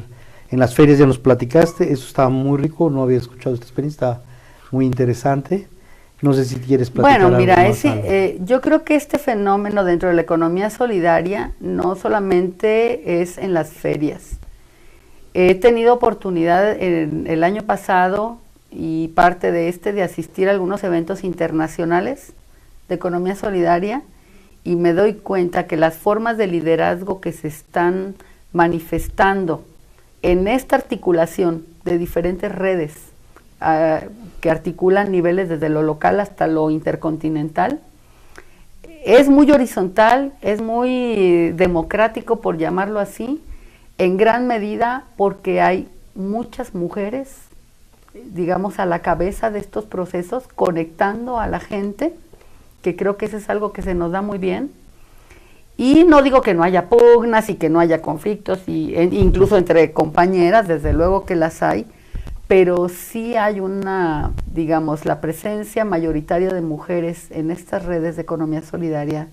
en las ferias ya nos platicaste, eso estaba muy rico, no había escuchado esta experiencia, estaba muy interesante. No sé si quieres platicar Bueno, mira, algo más, yo creo que este fenómeno dentro de la economía solidaria no solamente es en las ferias. He tenido oportunidad el año pasado y parte de de asistir a algunos eventos internacionales de economía solidaria, y me doy cuenta que las formas de liderazgo que se están manifestando en esta articulación de diferentes redes que articulan niveles desde lo local hasta lo intercontinental, es muy horizontal, es muy democrático, por llamarlo así, en gran medida porque hay muchas mujeres, digamos, a la cabeza de estos procesos, conectando a la gente, que creo que eso es algo que se nos da muy bien. Y no digo que no haya pugnas y que no haya conflictos, incluso entre compañeras, desde luego que las hay, pero sí hay digamos, la presencia mayoritaria de mujeres en estas redes de economía solidaria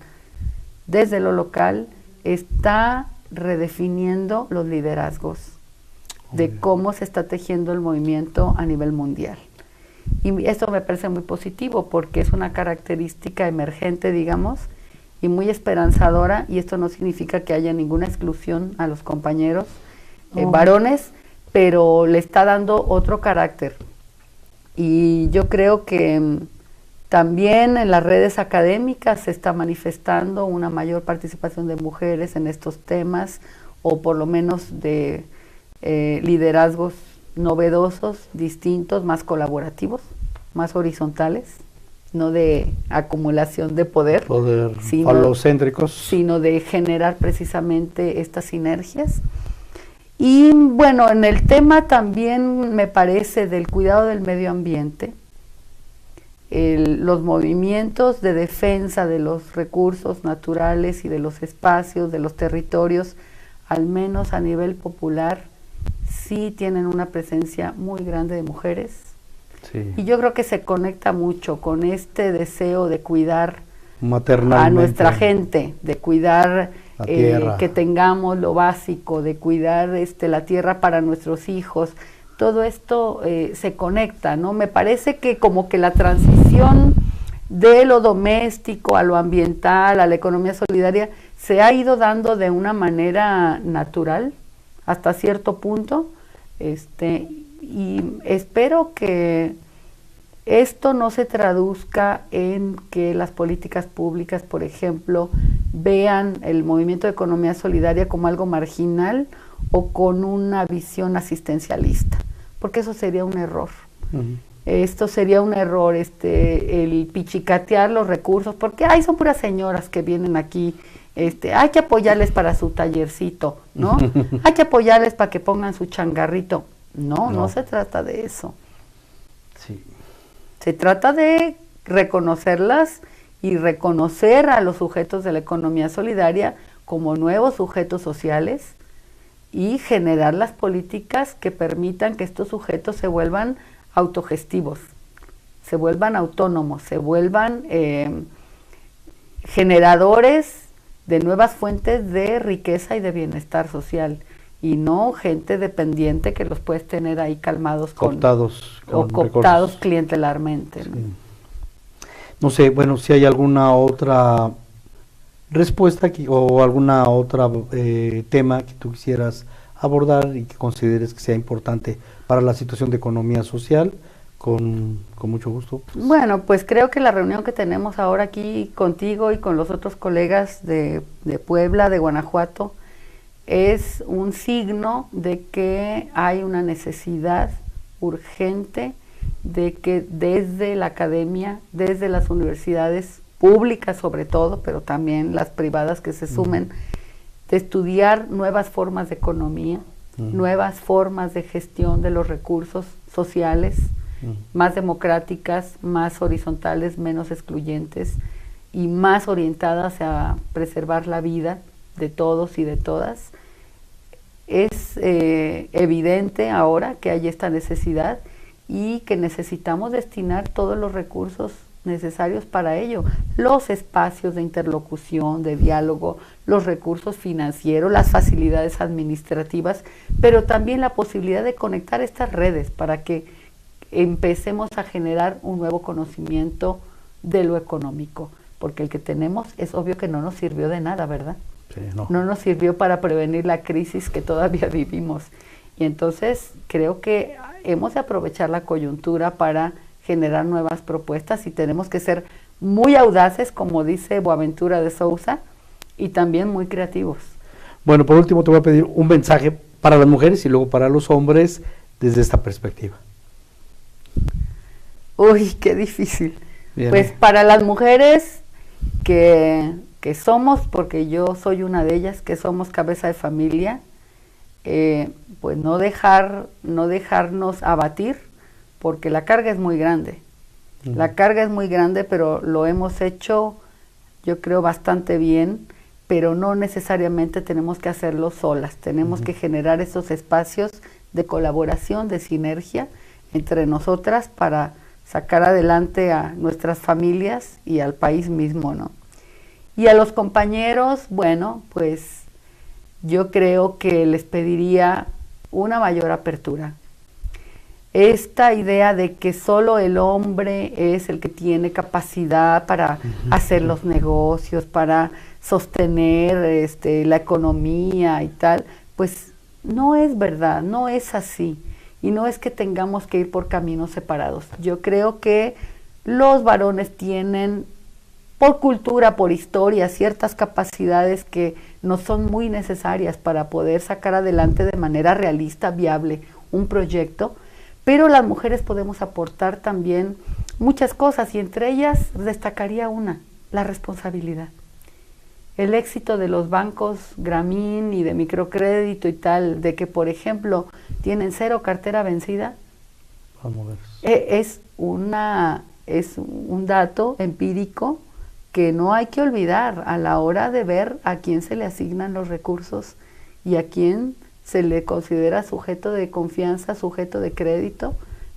desde lo local está redefiniendo los liderazgos de cómo se está tejiendo el movimiento a nivel mundial. Y esto me parece muy positivo porque es una característica emergente, digamos, y muy esperanzadora, y esto no significa que haya ninguna exclusión a los compañeros varones, pero le está dando otro carácter. Y yo creo que también en las redes académicas se está manifestando una mayor participación de mujeres en estos temas, o por lo menos de liderazgos novedosos, distintos, más colaborativos, más horizontales, no de acumulación de poder, falocéntricos, sino de generar precisamente estas sinergias. Y bueno, en el tema también me parece del cuidado del medio ambiente, los movimientos de defensa de los recursos naturales y de los espacios, de los territorios, al menos a nivel popular, sí tienen una presencia muy grande de mujeres. Sí. Y yo creo que se conecta mucho con este deseo de cuidar a nuestra gente, de cuidar que tengamos lo básico, de cuidar la tierra para nuestros hijos. Todo esto se conecta, ¿no? Me parece que como que la transición de lo doméstico a lo ambiental, a la economía solidaria, se ha ido dando de una manera natural hasta cierto punto, y espero que esto no se traduzca en que las políticas públicas, por ejemplo, vean el movimiento de economía solidaria como algo marginal o con una visión asistencialista, porque eso sería un error. Esto sería un error, el pichicatear los recursos, porque son puras señoras que vienen aquí, hay que apoyarles para su tallercito, ¿no? Hay que apoyarles para que pongan su changarrito. No se trata de eso. Sí. Se trata de reconocerlas y reconocer a los sujetos de la economía solidaria como nuevos sujetos sociales y generar las políticas que permitan que estos sujetos se vuelvan autogestivos, se vuelvan autónomos, se vuelvan generadores de nuevas fuentes de riqueza y de bienestar social, y no gente dependiente que los puedes tener ahí calmados cooptados clientelarmente. Sí. No sé, bueno, si hay alguna otra respuesta aquí, o alguna otra tema que tú quisieras abordar y que consideres que sea importante para la situación de economía social, con mucho gusto. Bueno, pues creo que la reunión que tenemos ahora aquí contigo y con los otros colegas de Puebla, de Guanajuato, es un signo de que hay una necesidad urgente de que desde la academia, desde las universidades públicas sobre todo, pero también las privadas que se sumen, de estudiar nuevas formas de economía, nuevas formas de gestión de los recursos sociales, más democráticas, más horizontales, menos excluyentes y más orientadas a preservar la vida de todos y de todas. Es evidente ahora que hay esta necesidad y que necesitamos destinar todos los recursos necesarios para ello, los espacios de interlocución, de diálogo, los recursos financieros, las facilidades administrativas, pero también la posibilidad de conectar estas redes para que empecemos a generar un nuevo conocimiento de lo económico, porque el que tenemos es obvio que no nos sirvió de nada, ¿verdad? Sí, no. No nos sirvió para prevenir la crisis que todavía vivimos. Y entonces creo que hemos de aprovechar la coyuntura para generar nuevas propuestas y tenemos que ser muy audaces, como dice Boaventura de Sousa, y también muy creativos. Bueno, por último te voy a pedir un mensaje para las mujeres y luego para los hombres desde esta perspectiva. Uy, qué difícil. Bien. Pues para las mujeres que somos, porque yo soy una de ellas, que somos cabeza de familia, pues no dejarnos abatir, porque la carga es muy grande. La carga es muy grande, pero lo hemos hecho, yo creo, bastante bien, pero no necesariamente tenemos que hacerlo solas. Tenemos que generar esos espacios de colaboración, de sinergia entre nosotras para sacar adelante a nuestras familias y al país mismo, ¿no? Y a los compañeros, bueno, pues yo creo que les pediría una mayor apertura. Esta idea de que solo el hombre es el que tiene capacidad para hacer los negocios, para sostener la economía y tal, pues no es verdad, no es así. Y no es que tengamos que ir por caminos separados. Yo creo que los varones tienen, por cultura, por historia, ciertas capacidades que nos son muy necesarias para poder sacar adelante de manera realista, viable, un proyecto, pero las mujeres podemos aportar también muchas cosas y entre ellas destacaría una, la responsabilidad. El éxito de los bancos Grameen y de microcrédito y tal, de que por ejemplo tienen 0 cartera vencida, es un dato empírico que no hay que olvidar a la hora de ver a quién se le asignan los recursos y a quién se le considera sujeto de confianza, sujeto de crédito,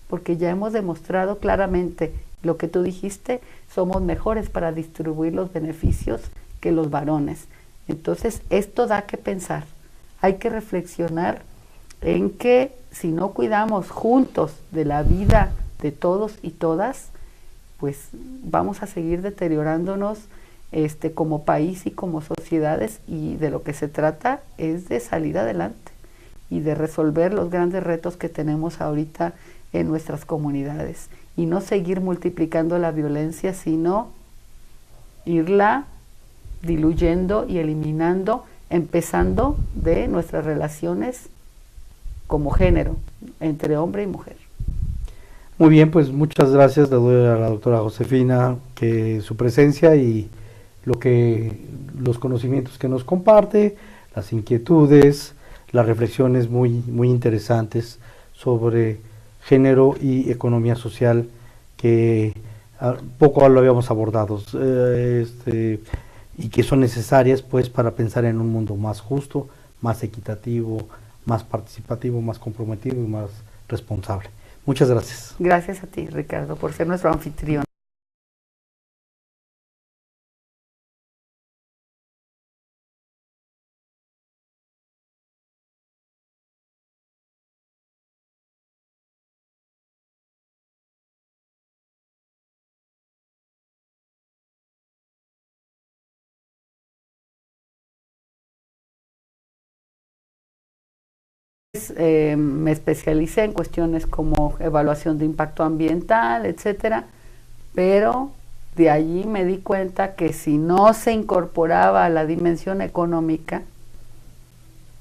porque ya hemos demostrado claramente lo que tú dijiste, somos mejores para distribuir los beneficios que los varones. Entonces, esto da que pensar. Hay que reflexionar en que si no cuidamos juntos de la vida de todos y todas, pues vamos a seguir deteriorándonos como país y como sociedades, y de lo que se trata es de salir adelante y de resolver los grandes retos que tenemos ahorita en nuestras comunidades y no seguir multiplicando la violencia, sino irla diluyendo y eliminando, empezando de nuestras relaciones como género, entre hombre y mujer. Muy bien, pues muchas gracias. Le doy a la doctora Josefina que su presencia y los conocimientos que nos comparte, las inquietudes, las reflexiones muy interesantes sobre género y economía social que poco lo habíamos abordado y que son necesarias pues para pensar en un mundo más justo, más equitativo, más participativo, más comprometido y más responsable. Muchas gracias. Gracias a ti, Ricardo, por ser nuestro anfitrión. Me especialicé en cuestiones como evaluación de impacto ambiental, etcétera, pero de allí me di cuenta que si no se incorporaba la dimensión económica,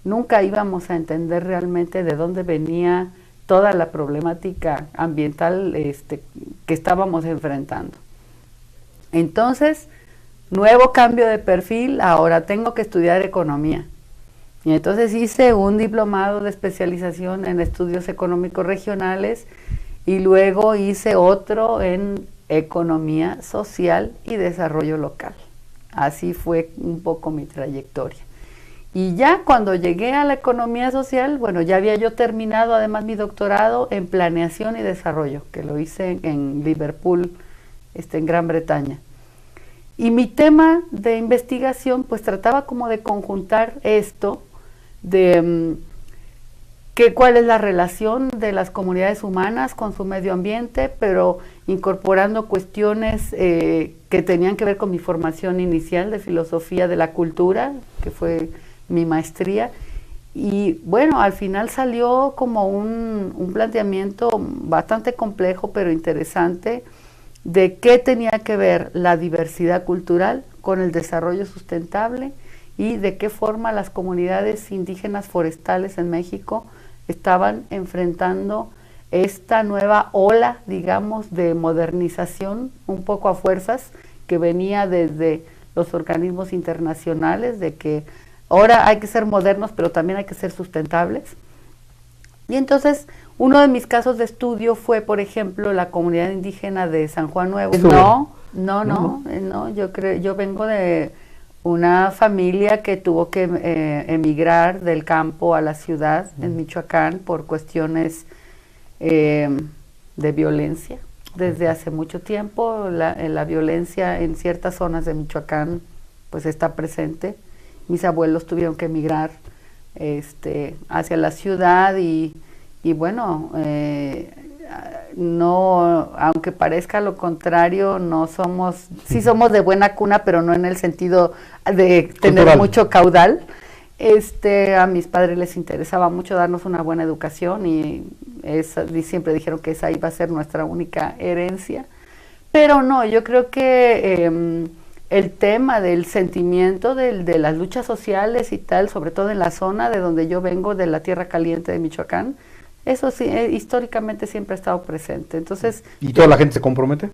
nunca íbamos a entender realmente de dónde venía toda la problemática ambiental que estábamos enfrentando. Entonces, nuevo cambio de perfil, ahora tengo que estudiar economía. Y entonces hice un diplomado de especialización en estudios económicos regionales y luego hice otro en economía social y desarrollo local. Así fue un poco mi trayectoria. Y ya cuando llegué a la economía social, bueno, ya había yo terminado además mi doctorado en planeación y desarrollo, que lo hice en Liverpool, en Gran Bretaña. Y mi tema de investigación pues trataba como de conjuntar esto, de cuál es la relación de las comunidades humanas con su medio ambiente, pero incorporando cuestiones que tenían que ver con mi formación inicial de filosofía de la cultura, que fue mi maestría. Y bueno, al final salió como un planteamiento bastante complejo, pero interesante, de qué tenía que ver la diversidad cultural con el desarrollo sustentable y de qué forma las comunidades indígenas forestales en México estaban enfrentando esta nueva ola, digamos, de modernización, un poco a fuerzas, que venía desde los organismos internacionales, de que ahora hay que ser modernos, pero también hay que ser sustentables. Y entonces, uno de mis casos de estudio fue, por ejemplo, la comunidad indígena de San Juan Nuevo. No, yo vengo de una familia que tuvo que emigrar del campo a la ciudad en Michoacán por cuestiones de violencia. Desde hace mucho tiempo la violencia en ciertas zonas de Michoacán pues está presente. Mis abuelos tuvieron que emigrar hacia la ciudad y bueno, no, aunque parezca lo contrario, no somos, sí somos de buena cuna, pero no en el sentido de tener cultural, mucho caudal. A mis padres les interesaba mucho darnos una buena educación y siempre dijeron que esa iba a ser nuestra única herencia. Pero no, yo creo que el tema del sentimiento de las luchas sociales y tal, sobre todo en la zona de donde yo vengo, de la Tierra Caliente de Michoacán, eso sí, históricamente siempre ha estado presente. Entonces, ¿y toda la gente se compromete?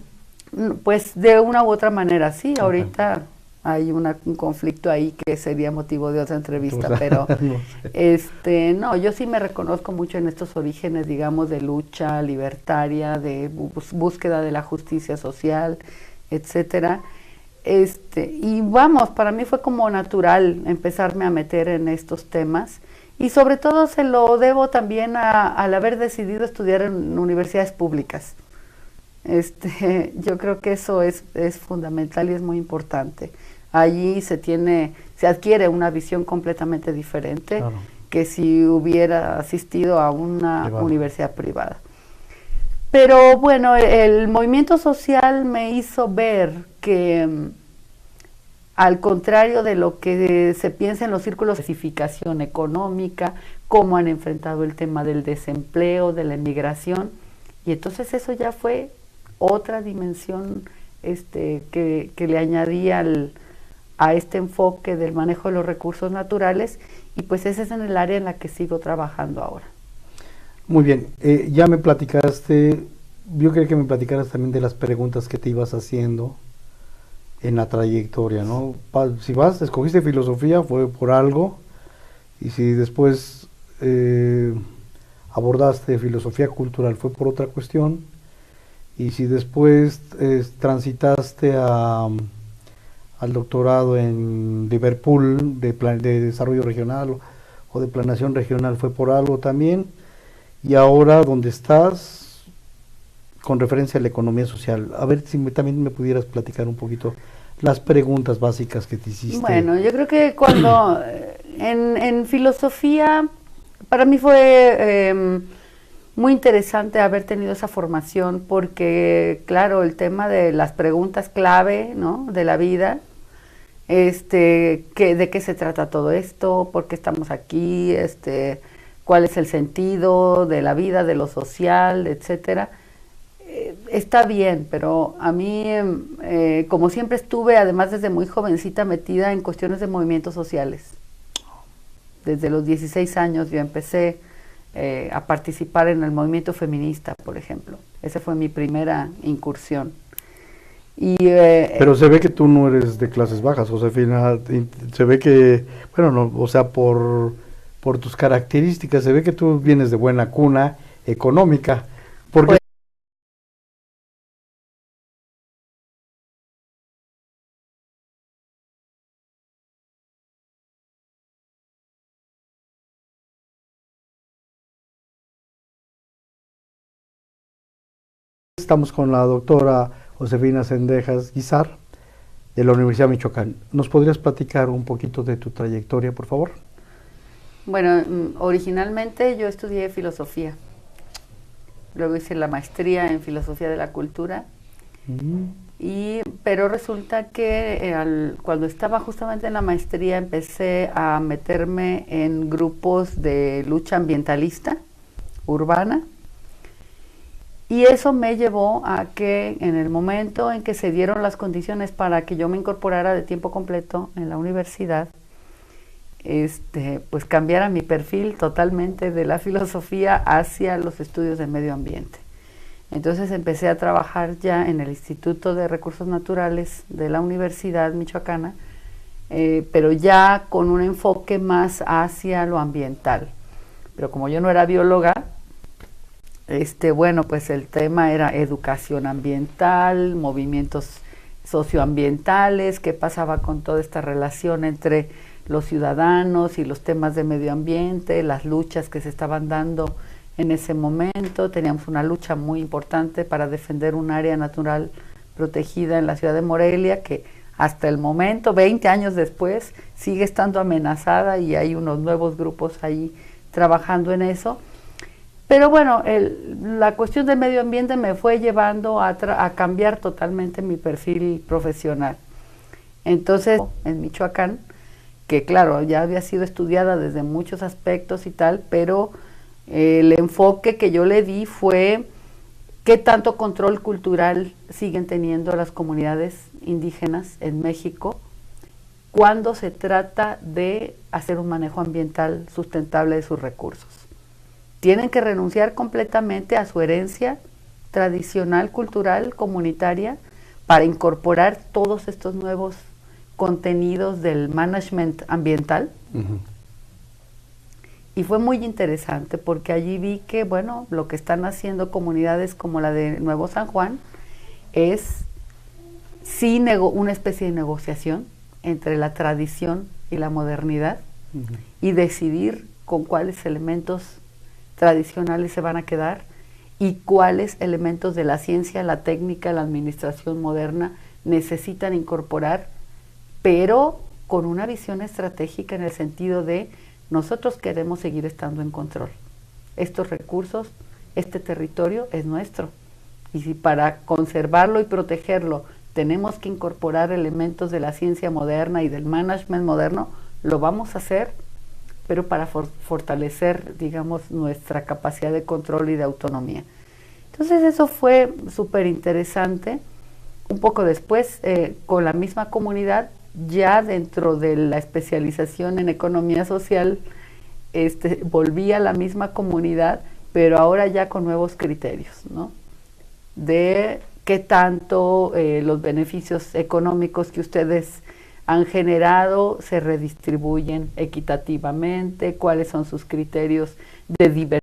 Pues de una u otra manera, sí. Okay. Ahorita hay un conflicto ahí que sería motivo de otra entrevista, pero no sé. No, yo sí me reconozco mucho en estos orígenes, digamos, de lucha libertaria, de búsqueda de la justicia social, etcétera. Y vamos, para mí fue como natural empezarme a meter en estos temas. Y sobre todo se lo debo también al haber decidido estudiar en universidades públicas. Yo creo que eso es fundamental y es muy importante. Allí se adquiere una visión completamente diferente, claro, que si hubiera asistido a una universidad privada. Pero bueno, el movimiento social me hizo ver que al contrario de lo que se piensa en los círculos de especificación económica, cómo han enfrentado el tema del desempleo, de la emigración, y entonces eso ya fue otra dimensión que le añadía a este enfoque del manejo de los recursos naturales, y pues ese es en el área en la que sigo trabajando ahora. Muy bien, ya me platicaste, yo quería que me platicaras también de las preguntas que te ibas haciendo en la trayectoria, ¿no? Si escogiste filosofía fue por algo, y si después abordaste filosofía cultural fue por otra cuestión, y si después transitaste al doctorado en Liverpool de desarrollo regional o de planeación regional fue por algo también, y ahora donde estás con referencia a la economía social. A ver si también me pudieras platicar un poquito las preguntas básicas que te hiciste. Bueno, yo creo que cuando en filosofía para mí fue muy interesante haber tenido esa formación, porque claro, el tema de las preguntas clave, ¿no?, de la vida, de qué se trata todo esto, por qué estamos aquí, cuál es el sentido de la vida, de lo social, etcétera. Está bien, pero a mí, como siempre estuve, además desde muy jovencita, metida en cuestiones de movimientos sociales. Desde los 16 años yo empecé a participar en el movimiento feminista, por ejemplo. Esa fue mi primera incursión. Pero se ve que tú no eres de clases bajas, Josefina. Se ve que, bueno, no, o sea, por tus características, se ve que tú vienes de buena cuna económica. Porque estamos con la doctora Josefina Zendejas Guízar, de la Universidad de Michoacán. ¿Nos podrías platicar un poquito de tu trayectoria, por favor? Bueno, originalmente yo estudié filosofía, luego hice la maestría en filosofía de la cultura, pero resulta que cuando estaba justamente en la maestría empecé a meterme en grupos de lucha ambientalista urbana, y eso me llevó a que en el momento en que se dieron las condiciones para que yo me incorporara de tiempo completo en la universidad, pues cambiara mi perfil totalmente de la filosofía hacia los estudios de medio ambiente. Entonces empecé a trabajar ya en el Instituto de Recursos Naturales de la Universidad Michoacana, pero ya con un enfoque más hacia lo ambiental. Pero como yo no era bióloga, bueno, pues el tema era educación ambiental, movimientos socioambientales, qué pasaba con toda esta relación entre los ciudadanos y los temas de medio ambiente, las luchas que se estaban dando en ese momento. Teníamos una lucha muy importante para defender un área natural protegida en la ciudad de Morelia, que hasta el momento, 20 años después, sigue estando amenazada y hay unos nuevos grupos ahí trabajando en eso. Pero bueno, la cuestión del medio ambiente me fue llevando a cambiar totalmente mi perfil profesional. Entonces, en Michoacán, que claro, ya había sido estudiada desde muchos aspectos y tal, pero el enfoque que yo le di fue qué tanto control cultural siguen teniendo las comunidades indígenas en México cuando se trata de hacer un manejo ambiental sustentable de sus recursos. Tienen que renunciar completamente a su herencia tradicional, cultural, comunitaria, para incorporar todos estos nuevos contenidos del management ambiental. Y fue muy interesante porque allí vi que, bueno, lo que están haciendo comunidades como la de Nuevo San Juan es sí una especie de negociación entre la tradición y la modernidad, y decidir con cuáles elementos tradicionales se van a quedar y cuáles elementos de la ciencia, la técnica, la administración moderna necesitan incorporar, pero con una visión estratégica en el sentido de nosotros queremos seguir estando en control. Estos recursos, este territorio es nuestro, y si para conservarlo y protegerlo tenemos que incorporar elementos de la ciencia moderna y del management moderno, lo vamos a hacer, pero para fortalecer, digamos, nuestra capacidad de control y de autonomía. Entonces eso fue súper interesante. Un poco después, con la misma comunidad, ya dentro de la especialización en economía social, volví a la misma comunidad, pero ahora ya con nuevos criterios, ¿no? De qué tanto los beneficios económicos que ustedes han generado se redistribuyen equitativamente, cuáles son sus criterios de diversidad